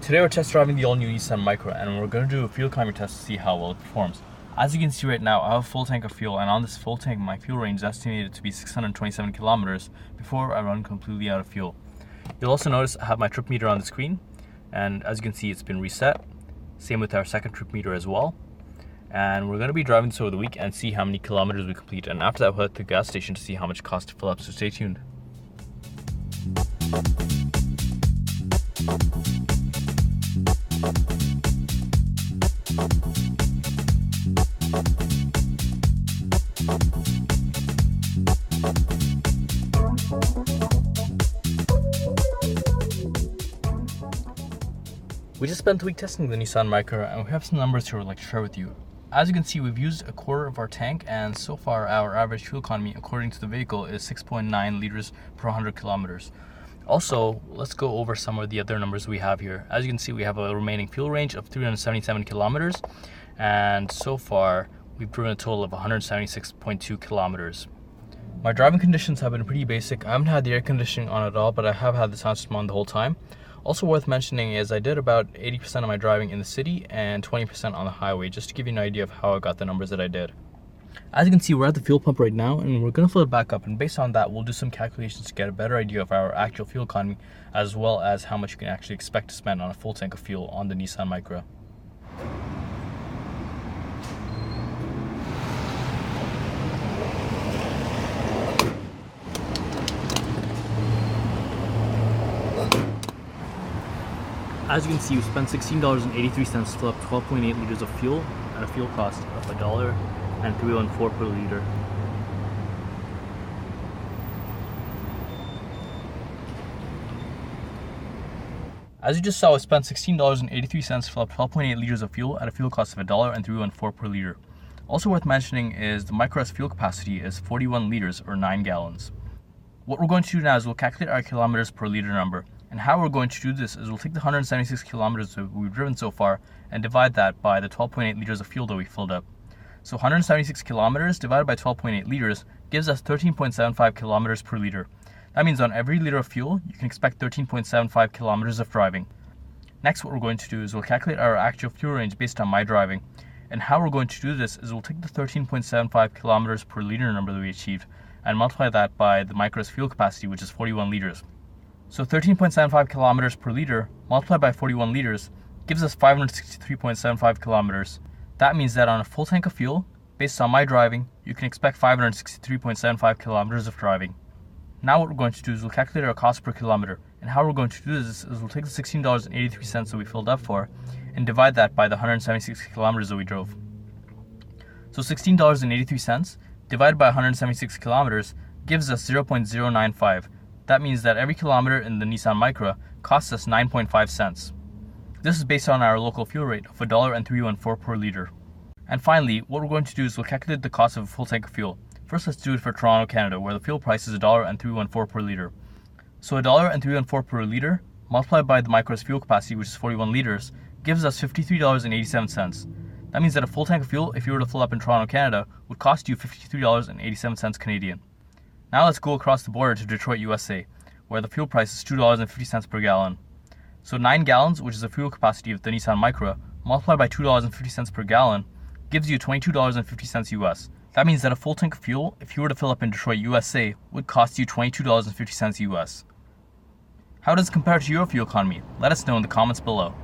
Today we're test driving the all-new Nissan Micra, and we're going to do a fuel economy test to see how well it performs. As you can see right now, I have a full tank of fuel, and on this full tank my fuel range is estimated to be 627 kilometers before I run completely out of fuel. You'll also notice I have my trip meter on the screen, and as you can see it's been reset. Same with our second trip meter as well. And we're going to be driving this over the week and see how many kilometers we complete, and after that we'll head to the gas station to see how much it costs to fill up, so stay tuned. We just spent the week testing the Nissan Micra, and we have some numbers here we'd like to share with you. As you can see, we've used a quarter of our tank, and so far our average fuel economy according to the vehicle is 6.9 liters per 100 kilometers. Also, let's go over some of the other numbers we have here. As you can see, we have a remaining fuel range of 377 kilometers, and so far we've driven a total of 176.2 kilometers. My driving conditions have been pretty basic. I haven't had the air conditioning on at all, but I have had the sound system on the whole time. Also worth mentioning is I did about 80% of my driving in the city and 20% on the highway, just to give you an idea of how I got the numbers that I did. As you can see, we're at the fuel pump right now, and we're going to fill it back up, and based on that we'll do some calculations to get a better idea of our actual fuel economy, as well as how much you can actually expect to spend on a full tank of fuel on the Nissan Micra. As you can see, we spent $16.83 to fill up 12.8 liters of fuel at a fuel cost of $1.314 per liter. As you just saw, we spent $16.83 to fill up 12.8 liters of fuel at a fuel cost of $1.314 per liter. Also worth mentioning is the Micra's fuel capacity is 41 liters or 9 gallons. What we're going to do now is we'll calculate our kilometers per liter number. And how we're going to do this is we'll take the 176 kilometers that we've driven so far and divide that by the 12.8 liters of fuel that we filled up. So 176 kilometers divided by 12.8 liters gives us 13.75 kilometers per liter. That means on every liter of fuel, you can expect 13.75 kilometers of driving. Next, what we're going to do is we'll calculate our actual fuel range based on my driving. And how we're going to do this is we'll take the 13.75 kilometers per liter number that we achieved and multiply that by the Micra's fuel capacity, which is 41 liters. So 13.75 kilometers per liter multiplied by 41 liters gives us 563.75 kilometers. That means that on a full tank of fuel, based on my driving, you can expect 563.75 kilometers of driving. Now what we're going to do is we'll calculate our cost per kilometer. And how we're going to do this is we'll take the $16.83 that we filled up for and divide that by the 176 kilometers that we drove. So $16.83 divided by 176 kilometers gives us 0.095. That means that every kilometer in the Nissan Micra costs us 9.5 cents. This is based on our local fuel rate of $1.314 per liter. And finally, what we're going to do is we'll calculate the cost of a full tank of fuel. First, let's do it for Toronto, Canada, where the fuel price is $1.314 per liter. So $1.314 per liter multiplied by the Micra's fuel capacity, which is 41 liters, gives us $53.87. That means that a full tank of fuel, if you were to fill up in Toronto, Canada, would cost you $53.87 Canadian. Now let's go across the border to Detroit, USA, where the fuel price is $2.50 per gallon. So 9 gallons, which is the fuel capacity of the Nissan Micra, multiplied by $2.50 per gallon, gives you $22.50 US. That means that a full tank of fuel, if you were to fill up in Detroit, USA, would cost you $22.50 US. How does it compare to your fuel economy? Let us know in the comments below.